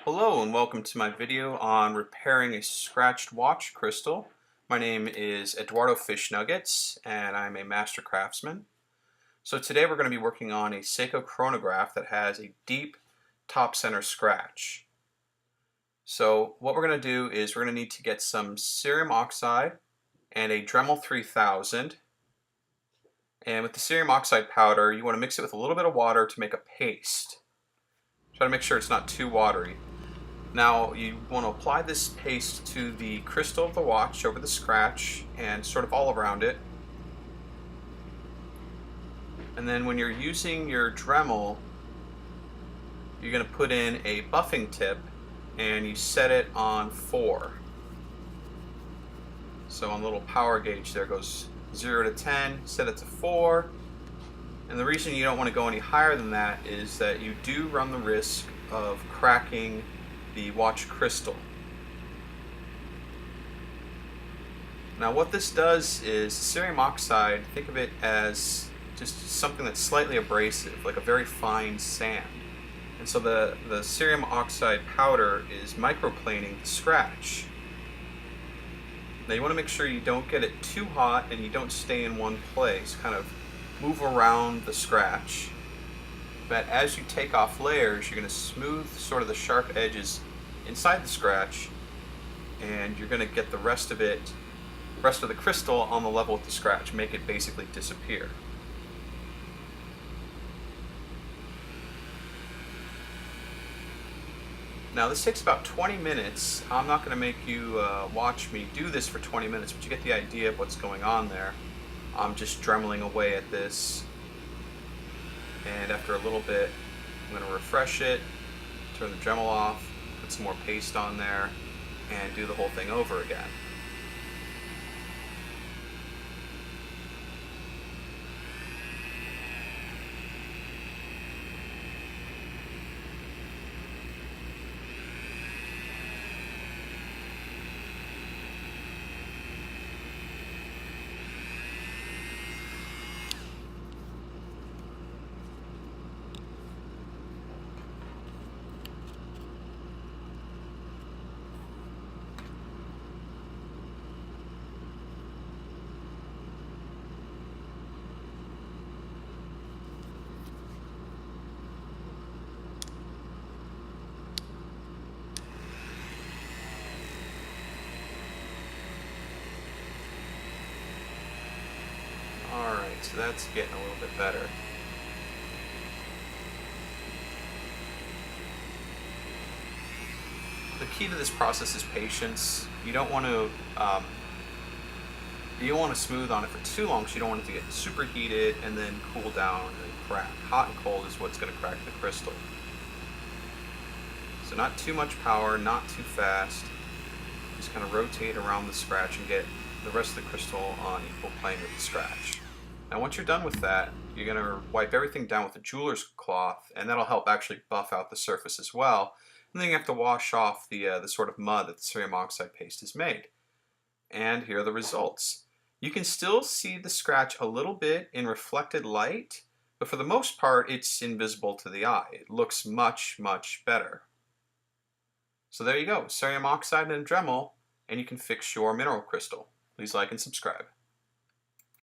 Hello and welcome to my video on repairing a scratched watch crystal. My name is Eduardo Fish Nuggets and I'm a master craftsman. So today we're going to be working on a Seiko Chronograph that has a deep top center scratch. So what we're going to do is we're going to need to get some cerium oxide and a Dremel 3000. And with the cerium oxide powder, you want to mix it with a little bit of water to make a paste. Try to make sure it's not too watery. Now you want to apply this paste to the crystal of the watch over the scratch and sort of all around it. And then when you're using your Dremel, you're going to put in a buffing tip and you set it on 4. So on the little power gauge there goes 0 to 10, set it to 4. And the reason you don't want to go any higher than that is that you do run the risk of cracking the watch crystal. Now what this does is cerium oxide, think of it as just something that's slightly abrasive, like a very fine sand. And so the cerium oxide powder is microplaning the scratch. Now you want to make sure you don't get it too hot and you don't stay in one place, kind of move around the scratch. But as you take off layers, you're going to smooth sort of the sharp edges inside the scratch, and you're going to get the rest of the crystal on the level with the scratch, make it basically disappear. Now this takes about 20 minutes. I'm not going to make you watch me do this for 20 minutes, but you get the idea of what's going on there. I'm just dremeling away at this, and after a little bit I'm going to refresh it, turn the Dremel off, put some more paste on there, and do the whole thing over again. Alright, so that's getting a little bit better. The key to this process is patience. You don't want to smooth on it for too long, so you don't want it to get super heated and then cool down and crack. Hot and cold is what's going to crack the crystal. So not too much power, not too fast. Just kind of rotate around the scratch and get the rest of the crystal on equal plane with the scratch. Now once you're done with that, you're going to wipe everything down with a jeweler's cloth, and that'll help actually buff out the surface as well. And then you have to wash off the sort of mud that the cerium oxide paste has made. And here are the results. You can still see the scratch a little bit in reflected light, but for the most part it's invisible to the eye. It looks much, much better. So there you go, cerium oxide and Dremel, and you can fix your mineral crystal. Please like and subscribe.